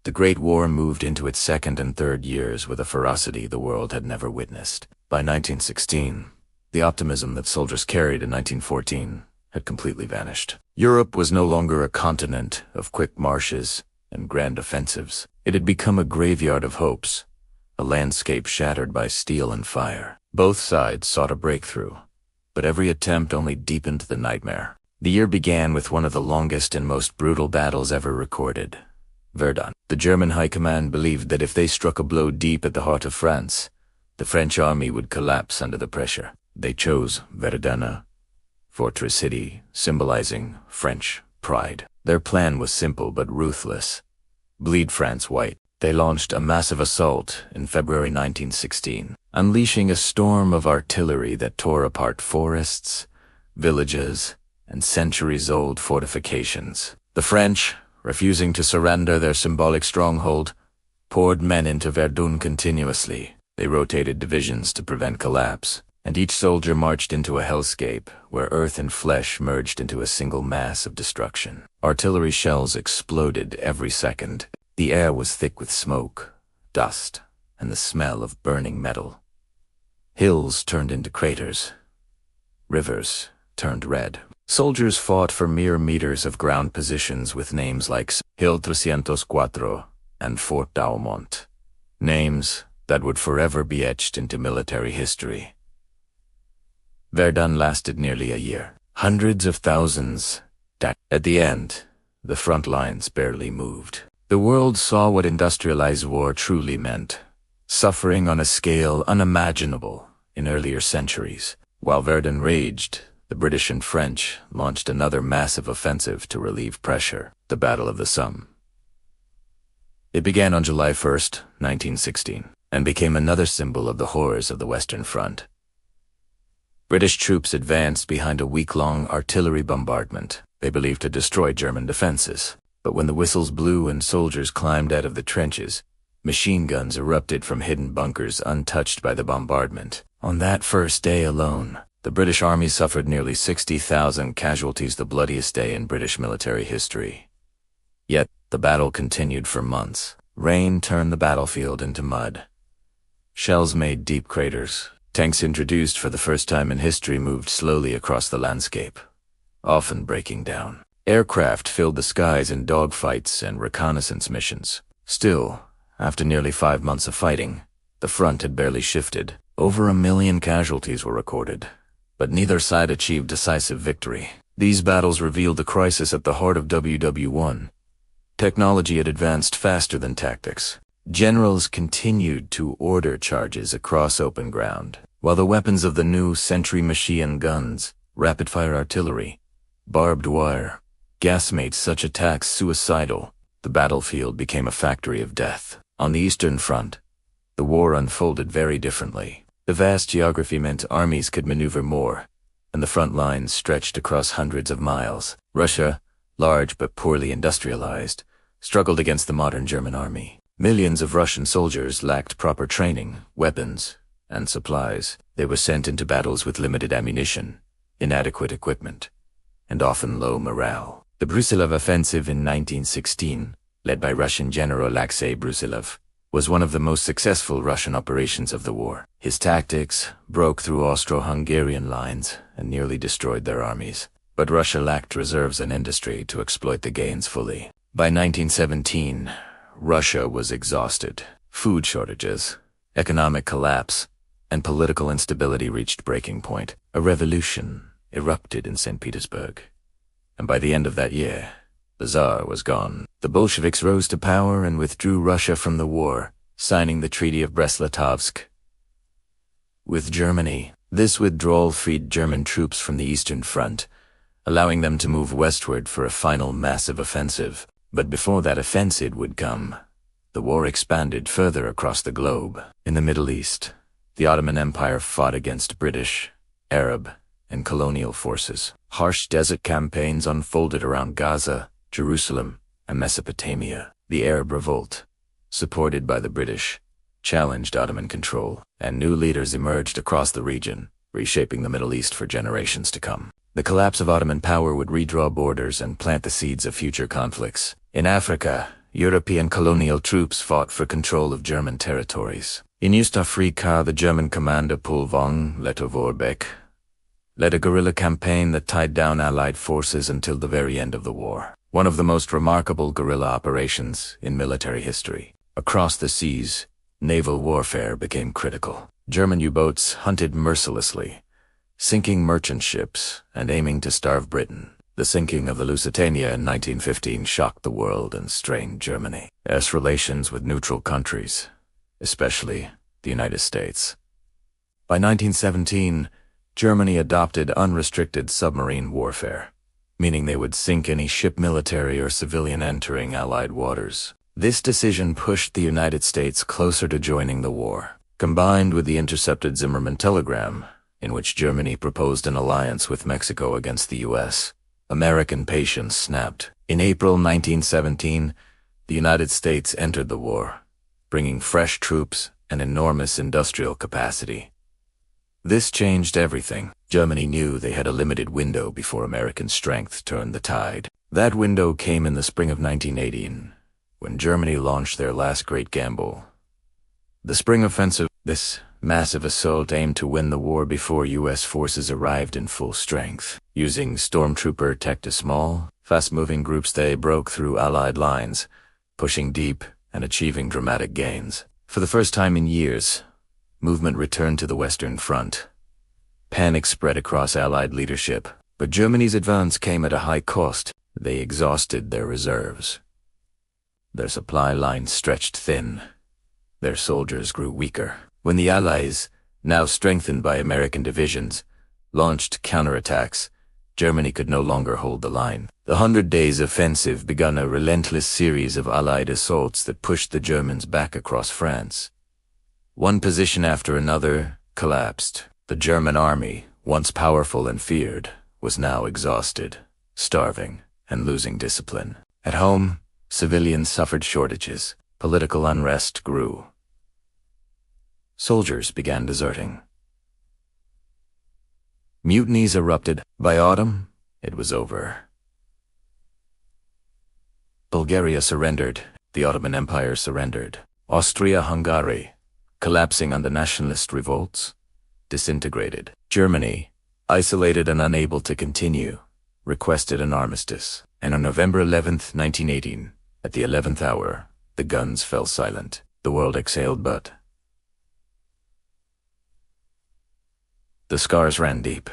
The Great War moved into its second and third years with a ferocity the world had never witnessed. By 1916, the optimism that soldiers carried in 1914 had completely vanished. Europe was no longer a continent of quick marches and grand offensives. It had become a graveyard of hopes, a landscape shattered by steel and fire. Both sides sought a breakthrough, but every attempt only deepened the nightmare. The year began with one of the longest and most brutal battles ever recorded. Verdun. The German high command believed that if they struck a blow deep at the heart of France, the French army would collapse under the pressure. They chose Verdun, fortress city symbolizing French pride. Their plan was simple but ruthless. Bleed France white. They launched a massive assault in February 1916, unleashing a storm of artillery that tore apart forests, villages, and centuries-old fortifications. The French, refusing to surrender their symbolic stronghold, poured men into Verdun continuously. They rotated divisions to prevent collapse, and each soldier marched into a hellscape where earth and flesh merged into a single mass of destruction. Artillery shells exploded every second. The air was thick with smoke, dust, and the smell of burning metal. Hills turned into craters. Rivers turned red. Soldiers fought for mere meters of ground positions with names like Hill 304 and Fort Douaumont, names that would forever be etched into military history. Verdun lasted nearly a year. Hundreds of thousands died. At the end, the front lines barely moved. The world saw what industrialized war truly meant, suffering on a scale unimaginable in earlier centuries. While Verdun raged, the British and French launched another massive offensive to relieve pressure, the Battle of the Somme. It began on July 1st, 1916, and became another symbol of the horrors of the Western Front. British troops advanced behind a week-long artillery bombardment they believed to destroy German defenses. But when the whistles blew and soldiers climbed out of the trenches, machine guns erupted from hidden bunkers untouched by the bombardment. On that first day alone, the British Army suffered nearly 60,000 casualties, the bloodiest day in British military history. Yet, the battle continued for months. Rain turned the battlefield into mud. Shells made deep craters. Tanks introduced for the first time in history moved slowly across the landscape, often breaking down. Aircraft filled the skies in dogfights and reconnaissance missions. Still, after nearly 5 months of fighting, the front had barely shifted. Over 1 million casualties were recorded, but neither side achieved decisive victory. These battles revealed the crisis at the heart of WW1. Technology had advanced faster than tactics. Generals continued to order charges across open ground, while the weapons of the new sentry machine guns, rapid-fire artillery, barbed wire, gas made such attacks suicidal. The battlefield became a factory of death. On the Eastern Front, the war unfolded very differently. The vast geography meant armies could maneuver more, and the front lines stretched across hundreds of miles. Russia, large but poorly industrialized, struggled against the modern German army. Millions of Russian soldiers lacked proper training, weapons, and supplies. They were sent into battles with limited ammunition, inadequate equipment, and often low morale. The Brusilov offensive in 1916, led by Russian General Alexei Brusilov, was one of the most successful Russian operations of the war. His tactics broke through Austro-Hungarian lines and nearly destroyed their armies. But Russia lacked reserves and industry to exploit the gains fully. By 1917, Russia was exhausted. Food shortages, economic collapse, and political instability reached breaking point. A revolution erupted in St. Petersburg. And by the end of that year, the Tsar was gone. The Bolsheviks rose to power and withdrew Russia from the war, signing the Treaty of Brest-Litovsk with Germany. This withdrawal freed German troops from the Eastern Front, allowing them to move westward for a final massive offensive. But before that offensive would come, the war expanded further across the globe. In the Middle East, the Ottoman Empire fought against British, Arab, and colonial forces. Harsh desert campaigns unfolded around Gaza, Jerusalem, and Mesopotamia. The Arab revolt, supported by the British, challenged Ottoman control, and new leaders emerged across the region, reshaping the Middle East for generations to come. The collapse of Ottoman power would redraw borders and plant the seeds of future conflicts. In Africa, European colonial troops fought for control of German territories. In East Africa, the German commander Paul von Lettow-Vorbeck led a guerrilla campaign that tied down Allied forces until the very end of the war. One of the most remarkable guerrilla operations in military history. Across the seas, naval warfare became critical. German U-boats hunted mercilessly, sinking merchant ships and aiming to starve Britain. The sinking of the Lusitania in 1915 shocked the world and strained Germany's relations with neutral countries, especially the United States. By 1917, Germany adopted unrestricted submarine warfare, meaning they would sink any ship, military or civilian, entering Allied waters. This decision pushed the United States closer to joining the war. Combined with the intercepted Zimmermann telegram, in which Germany proposed an alliance with Mexico against the U.S., American patience snapped. In April 1917, the United States entered the war, bringing fresh troops and enormous industrial capacity. This changed everything. Germany knew they had a limited window before American strength turned the tide. That window came in the spring of 1918, when Germany launched their last great gamble. The Spring Offensive. This massive assault aimed to win the war before U.S. forces arrived in full strength. Using stormtrooper tech to small, fast-moving groups, they broke through Allied lines, pushing deep and achieving dramatic gains. For the first time in years, movement returned to the Western Front. Panic spread across Allied leadership, but Germany's advance came at a high cost. They exhausted their reserves. Their supply lines stretched thin. Their soldiers grew weaker. When the Allies, now strengthened by American divisions, launched counterattacks, Germany could no longer hold the line. The 100 Days Offensive began a relentless series of Allied assaults that pushed the Germans back across France. One position after another collapsed. The German army, once powerful and feared, was now exhausted, starving, and losing discipline. At home, civilians suffered shortages. Political unrest grew. Soldiers began deserting. Mutinies erupted. By autumn, it was over. Bulgaria surrendered. The Ottoman Empire surrendered. Austria-Hungary, collapsing under nationalist revolts, disintegrated. Germany, isolated and unable to continue, requested an armistice. And on November 11th, 1918, at the 11th hour, the guns fell silent. The world exhaled, but the scars ran deep.